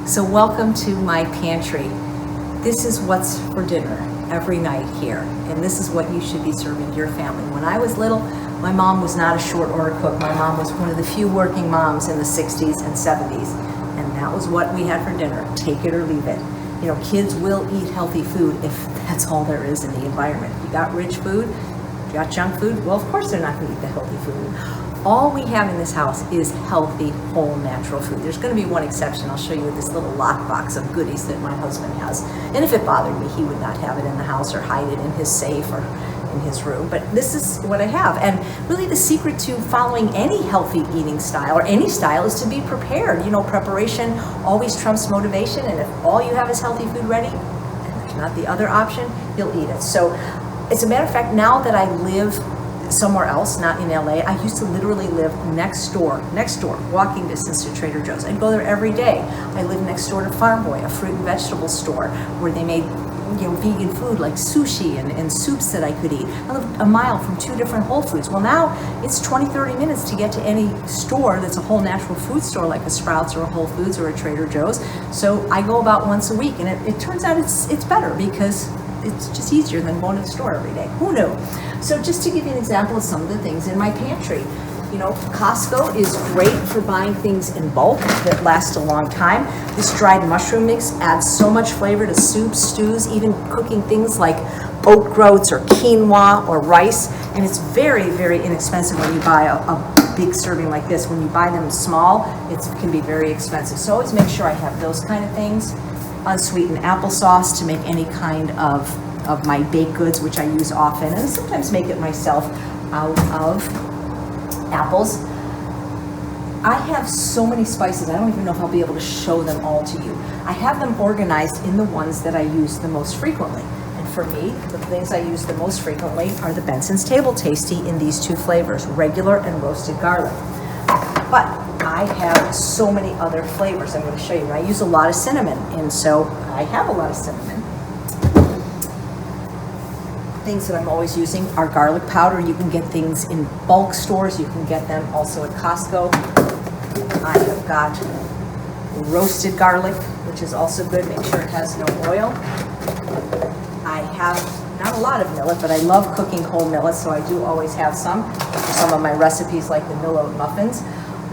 So welcome to my pantry. This is what's for dinner every night here, and this is what you should be serving your family. When I was little, my mom was not a short order cook. My mom was one of the few working moms in the 60s and 70s, and that was what we had for dinner. Take it or leave it. You know, kids will eat healthy food if that's all there is in the environment. You got rich food, you got junk food, well, of course they're not going to eat the healthy food. All we have in this house is healthy, whole, natural food. There's going to be one exception. I'll show you this little lockbox of goodies that my husband has. And if it bothered me, he would not have it in the house or hide it in his safe or in his room. But this is what I have. And really the secret to following any healthy eating style or any style is to be prepared. You know, preparation always trumps motivation. And if all you have is healthy food ready, and there's not the other option, you'll eat it. So as a matter of fact, now that I live somewhere else, not in LA. I used to literally live next door, walking distance to Trader Joe's. I'd go there every day. I lived next door to Farm Boy, a fruit and vegetable store where they made vegan food like sushi and soups that I could eat. I lived a mile from 2 different Whole Foods. Well, now it's 20-30 minutes to get to any store that's a whole natural food store like a Sprouts or a Whole Foods or a Trader Joe's. So I go about once a week, and it turns out it's better because it's just easier than going to the store every day. Who knew? So just to give you an example of some of the things in my pantry. You know, Costco is great for buying things in bulk that last a long time. This dried mushroom mix adds so much flavor to soups, stews, even cooking things like oat groats or quinoa or rice. And it's very, very inexpensive when you buy a big serving like this. When you buy them small, it can be very expensive. So always make sure I have those kind of things. Unsweetened applesauce to make any kind of my baked goods, which I use often, and sometimes make it myself out of apples. I have so many spices, I don't even know if I'll be able to show them all to you. I have them organized in the ones that I use the most frequently. And for me, the things I use the most frequently are the Benson's Table Tasty in these 2 flavors, regular and roasted garlic. But I have so many other flavors I'm going to show you. I use a lot of cinnamon, and so I have a lot of cinnamon. Things that I'm always using are garlic powder. You can get things in bulk stores. You can get them also at Costco. I have got roasted garlic, which is also good. Make sure it has no oil. I have not a lot of millet, but I love cooking whole millet, so I do always have some for some of my recipes like the millet muffins.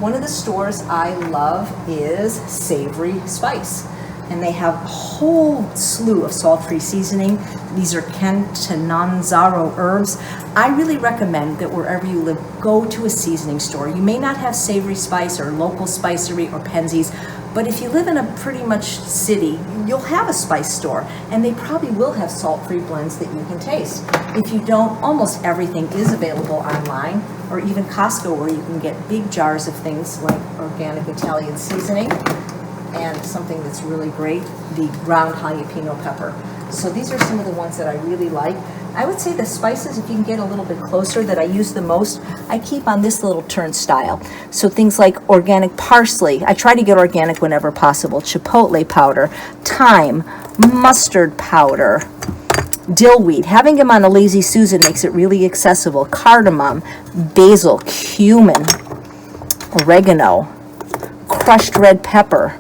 One of the stores I love is Savory Spice, and they have a whole slew of salt-free seasoning. These are Kentananzaro herbs. I really recommend that wherever you live, go to a seasoning store. You may not have Savory Spice or Local Spicery or Penzies, but if you live in a pretty much city, you'll have a spice store, and they probably will have salt-free blends that you can taste. If you don't, almost everything is available online, or even Costco, where you can get big jars of things like organic Italian seasoning, and something that's really great, the ground jalapeno pepper. So these are some of the ones that I really like. I would say the spices, if you can get a little bit closer, that I use the most, I keep on this little turnstile. So things like organic parsley, I try to get organic whenever possible, chipotle powder, thyme, mustard powder, dill weed. Having them on a Lazy Susan makes it really accessible. Cardamom, basil, cumin, oregano, crushed red pepper,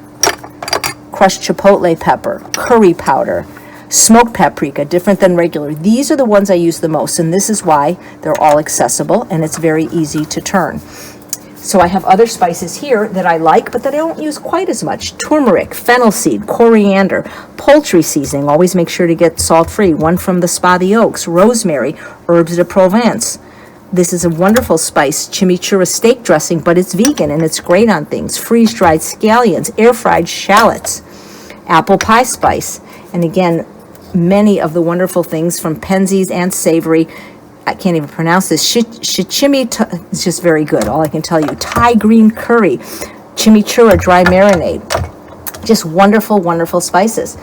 crushed chipotle pepper, curry powder, smoked paprika, different than regular. These are the ones I use the most, and this is why they're all accessible and it's very easy to turn. So I have other spices here that I like, but that I don't use quite as much. Turmeric, fennel seed, coriander, poultry seasoning. Always make sure to get salt-free. One from the Spa the Oaks, rosemary, herbs de Provence. This is a wonderful spice, chimichurri steak dressing, but it's vegan and it's great on things. Freeze-dried scallions, air-fried shallots, apple pie spice. And again, many of the wonderful things from Penzies and Savory. I can't even pronounce this. Shichimi is just very good, all I can tell you. Thai green curry, chimichurri dry marinade. Just wonderful, wonderful spices.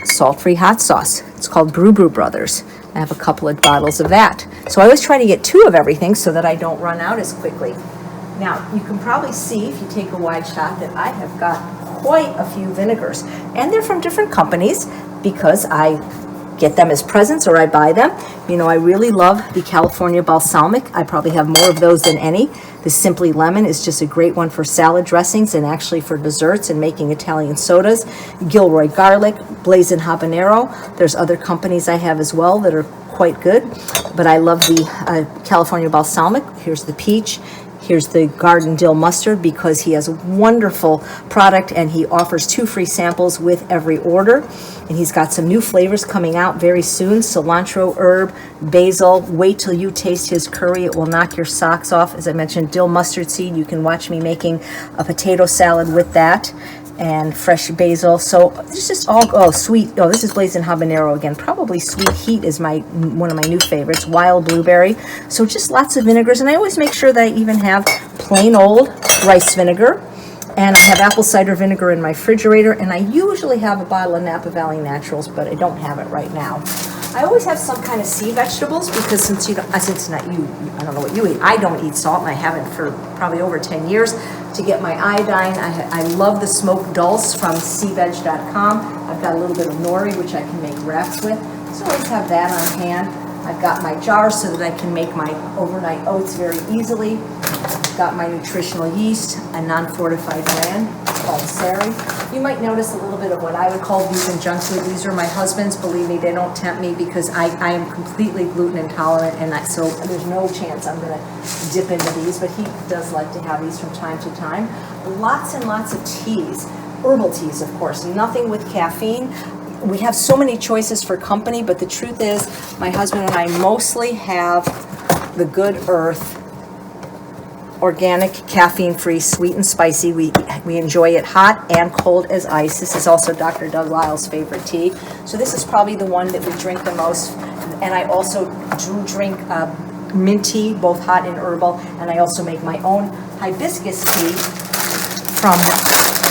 Salt-free hot sauce. It's called Brew Brothers. I have a couple of bottles of that. So I always try to get 2 of everything so that I don't run out as quickly. Now, you can probably see, if you take a wide shot, that I have got quite a few vinegars. And they're from different companies because I get them as presents or I buy them. You know, I really love the California balsamic. I probably have more of those than any. The Simply Lemon is just a great one for salad dressings and actually for desserts and making Italian sodas. Gilroy garlic, blazing habanero. There's other companies I have as well that are quite good, but I love the California balsamic. Here's the peach. Here's the garden dill mustard because he has a wonderful product and he offers 2 free samples with every order. And he's got some new flavors coming out very soon. Cilantro, herb, basil. Wait till you taste his curry. It will knock your socks off. As I mentioned, dill mustard seed. You can watch me making a potato salad with that. And fresh basil. So this is all sweet. Oh, this is blazing habanero again. Probably Sweet Heat is one of my new favorites. Wild blueberry. So just lots of vinegars, and I always make sure that I even have plain old rice vinegar, and I have apple cider vinegar in my refrigerator, and I usually have a bottle of Napa Valley Naturals, but I don't have it right now. I always have some kind of sea vegetables because since not you, I don't know what you eat. I don't eat salt, and I haven't for probably over 10 years. To get my iodine, I love the smoked dulse from seaveg.com. I've got a little bit of nori, which I can make wraps with. So I always have that on hand. I've got my jar so that I can make my overnight oats very easily. I've got my nutritional yeast, a non-fortified brand. It's called Sari. You might notice a little bit of what I would call vegan junk food. These are my husband's. Believe me, they don't tempt me because I am completely gluten intolerant, and so there's no chance I'm going to dip into these, but he does like to have these from time to time. Lots and lots of teas. Herbal teas, of course, nothing with caffeine. We have so many choices for company, but the truth is my husband and I mostly have the Good Earth organic, caffeine-free, sweet and spicy. We enjoy it hot and cold as ice. This is also Dr. Doug Lyle's favorite tea. So this is probably the one that we drink the most. And I also do drink mint tea, both hot and herbal. And I also make my own hibiscus tea from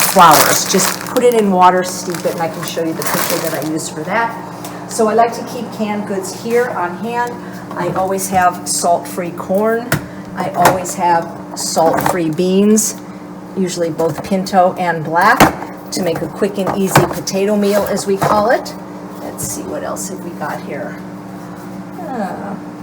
flowers. Just put it in water, steep it, and I can show you the picture that I use for that. So I like to keep canned goods here on hand. I always have salt-free corn. I always have salt-free beans, usually both pinto and black, to make a quick and easy potato meal, as we call it. Let's see, what else have we got here?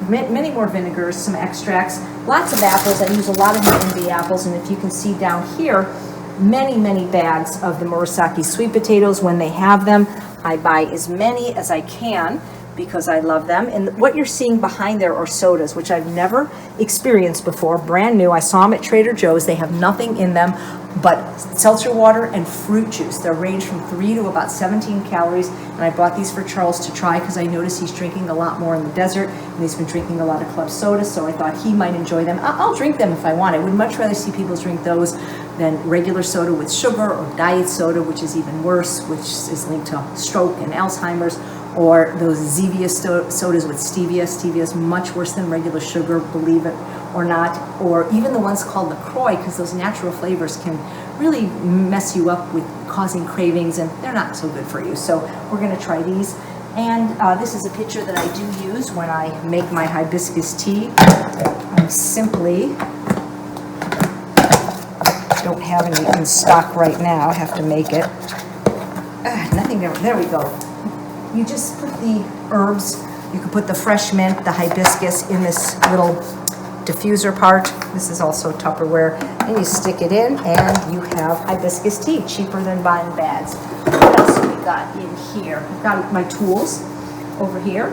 Many more vinegars, some extracts, lots of apples. I use a lot of the envy apples, and if you can see down here, many bags of the Murasaki sweet potatoes. When they have them, I buy as many as I can because I love them. And what you're seeing behind there are sodas, which I've never experienced before, brand new. I saw them at Trader Joe's. They have nothing in them but seltzer water and fruit juice. They range from 3 to about 17 calories, and I bought these for Charles to try because I noticed he's drinking a lot more in the desert, and he's been drinking a lot of club soda, so I thought he might enjoy them. I'll drink them if I want. I would much rather see people drink those than regular soda with sugar, or diet soda, which is even worse, which is linked to stroke and Alzheimer's, or those Zevia sodas with stevia. Stevia is much worse than regular sugar, believe it or not, or even the ones called LaCroix, because those natural flavors can really mess you up with causing cravings, and they're not so good for you. So we're going to try these. And this is a picture that I do use when I make my hibiscus tea. I simply don't have any in stock right now. I have to make it. Nothing there we go. You just put the herbs, you can put the fresh mint, the hibiscus in this little diffuser part. This is also Tupperware, and you stick it in and you have hibiscus tea, cheaper than buying bags. What else have we got in here? I've got my tools over here.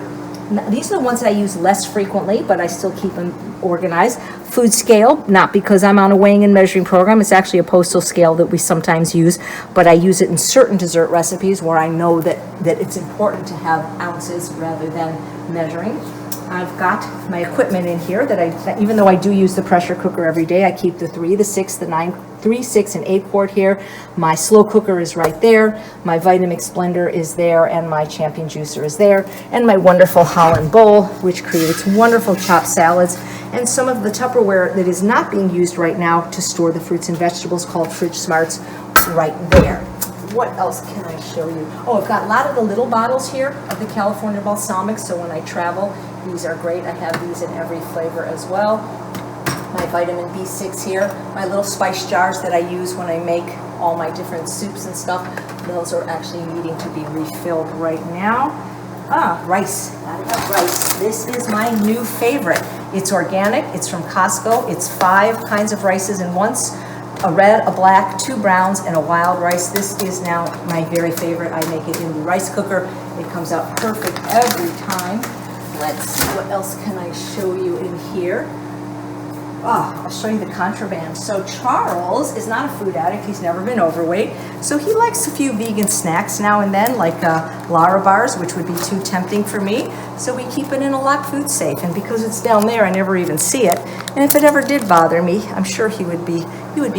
Now, these are the ones that I use less frequently, but I still keep them organized. Food scale, not because I'm on a weighing and measuring program. It's actually a postal scale that we sometimes use, but I use it in certain dessert recipes where I know that it's important to have ounces rather than measuring. I've got my equipment in here that even though I do use the pressure cooker every day, I keep the 3, the 6, the 9, 3, 6, and 8 quart here. My slow cooker is right there. My Vitamix blender is there, and my Champion juicer is there, and my wonderful Holland bowl, which creates wonderful chopped salads, and some of the Tupperware that is not being used right now to store the fruits and vegetables, called Fridge Smarts, right there. What else can I show you? Oh, I've got a lot of the little bottles here of the California balsamic, so when I travel, these are great. I have these in every flavor as well. My vitamin B6 here, my little spice jars that I use when I make all my different soups and stuff. Those are actually needing to be refilled right now. Rice. Gotta have rice. This is my new favorite. It's organic, it's from Costco. It's 5 kinds of rices in once. A red, a black, 2 browns, and a wild rice. This is now my very favorite. I make it in the rice cooker. It comes out perfect every time. Let's see, what else can I show you in here? I'll show you the contraband. So Charles is not a food addict. He's never been overweight. So he likes a few vegan snacks now and then, like Lara bars, which would be too tempting for me. So we keep it in a locked food safe. And because it's down there, I never even see it. And if it ever did bother me, I'm sure he would be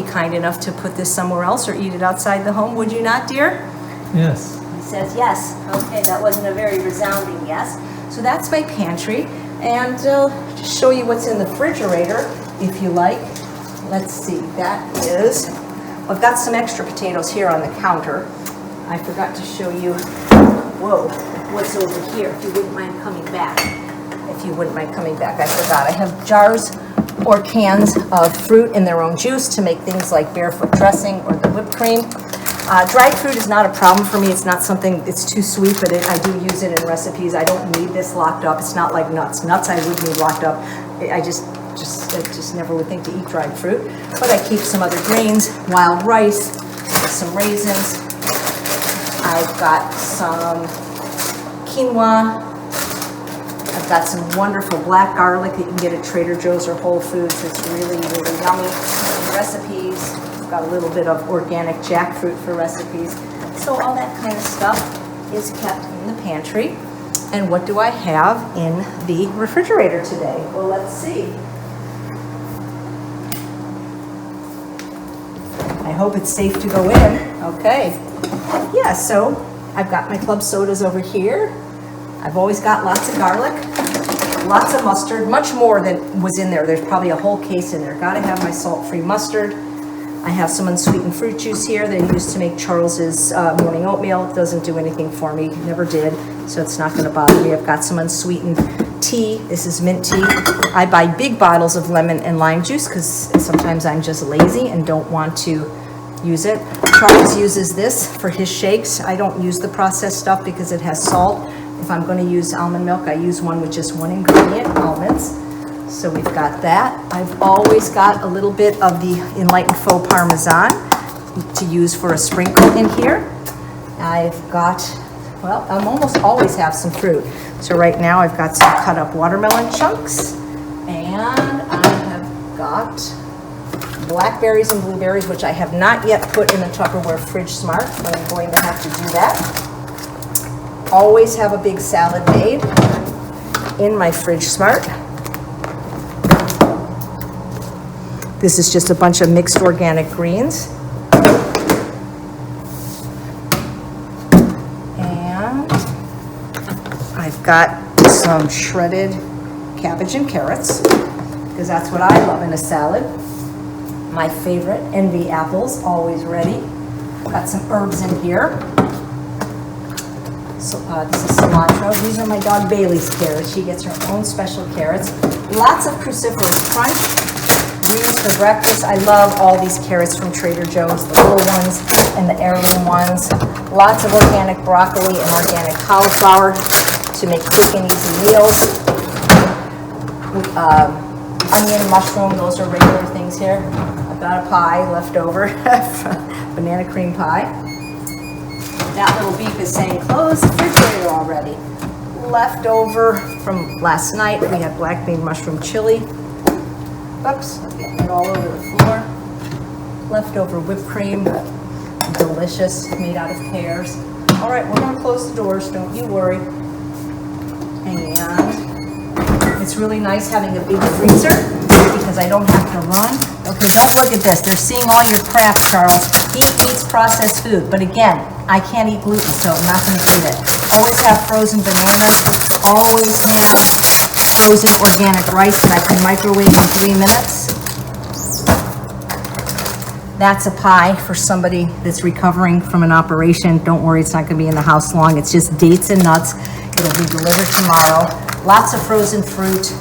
kind enough to put this somewhere else or eat it outside the home. Would you not, dear? Yes. He says yes. Okay, that wasn't a very resounding yes. So that's my pantry. And just show you what's in the refrigerator, if you like. Let's see, that is, I've got some extra potatoes here on the counter. I forgot to show you, what's over here, if you wouldn't mind coming back. If you wouldn't mind coming back, I forgot. I have jars or cans of fruit in their own juice to make things like barefoot dressing or the whipped cream. Dried fruit is not a problem for me. It's not something, it's too sweet, but I do use it in recipes. I don't need this locked up. It's not like nuts. Nuts I would need locked up. I just never would think to eat dried fruit. But I keep some other grains, wild rice, some raisins. I've got some quinoa. I've got some wonderful black garlic that you can get at Trader Joe's or Whole Foods. It's really, really yummy. And recipes. I've got a little bit of organic jackfruit for recipes. So all that kind of stuff is kept in the pantry. And what do I have in the refrigerator today? Well, let's see. I hope it's safe to go in. Okay. Yeah, so I've got my club sodas over here. I've always got lots of garlic, lots of mustard, much more than was in there. There's probably a whole case in there. Gotta have my salt-free mustard. I have some unsweetened fruit juice here that I used to make Charles's morning oatmeal. It doesn't do anything for me, never did, so it's not gonna bother me. I've got some unsweetened tea. This is mint tea. I buy big bottles of lemon and lime juice because sometimes I'm just lazy and don't want to use it. Charles uses this for his shakes. I don't use the processed stuff because it has salt. If I'm going to use almond milk, I use one with just one ingredient, almonds. So we've got that. I've always got a little bit of the Enlightened Faux Parmesan to use for a sprinkle in here. I've got, well, I almost always have some fruit. So right now I've got some cut up watermelon chunks, and I have got blackberries and blueberries, which I have not yet put in the Tupperware Fridge Smart, but I'm going to have to do that. Always have a big salad made in my Fridge Smart. This is just a bunch of mixed organic greens. And I've got some shredded cabbage and carrots, because that's what I love in a salad. My favorite, Envy apples, always ready. Got some herbs in here. So this is cilantro. These are my dog Bailey's carrots. She gets her own special carrots. Lots of cruciferous crunch. Greens for breakfast. I love all these carrots from Trader Joe's, the little ones and the heirloom ones. Lots of organic broccoli and organic cauliflower to make quick and easy meals. Onion, mushroom, those are regular things here. I've got a pie left over, banana cream pie. That little beep is saying, close the refrigerator already. Left over from last night, we had black bean mushroom chili. Oops, I'm getting it all over the floor. Leftover whipped cream, delicious, made out of pears. All right, we're gonna close the doors, don't you worry. And it's really nice having a big freezer because I don't have to run. Okay, don't look at this. They're seeing all your crap, Charles. He eats processed food, but again, I can't eat gluten, so I'm not gonna eat it. Always have frozen bananas. Always have frozen organic rice that I can microwave in 3 minutes. That's a pie for somebody that's recovering from an operation. Don't worry, it's not gonna be in the house long. It's just dates and nuts. It'll be delivered tomorrow. Lots of frozen fruit.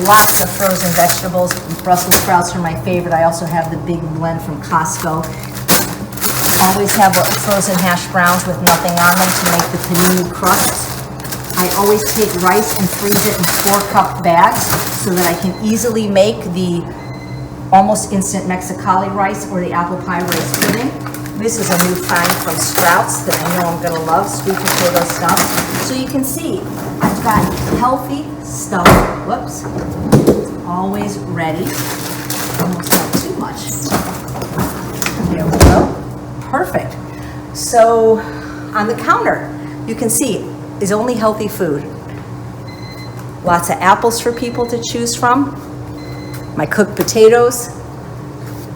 Lots of frozen vegetables. Brussels sprouts are my favorite. I also have the big blend from Costco. Always have frozen hash browns with nothing on them to make the panini crust. I always take rice and freeze it in 4-cup bags so that I can easily make the almost instant Mexicali rice or the apple pie rice pudding. This is a new find from Sprouts that I know I'm gonna love, sweet potato stuff. So you can see, I've got healthy stuff, whoops, always ready. Almost not too much. There we go, perfect. So on the counter, you can see, is only healthy food. Lots of apples for people to choose from. My cooked potatoes,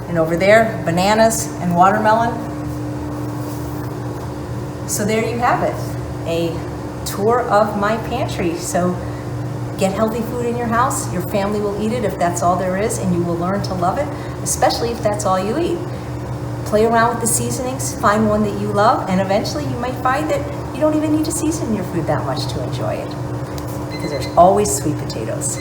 and over there, bananas and watermelon. So there you have it, a tour of my pantry. So get healthy food in your house. Your family will eat it if that's all there is, and you will learn to love it, especially if that's all you eat. Play around with the seasonings, find one that you love, and eventually you might find that you don't even need to season your food that much to enjoy it, because there's always sweet potatoes.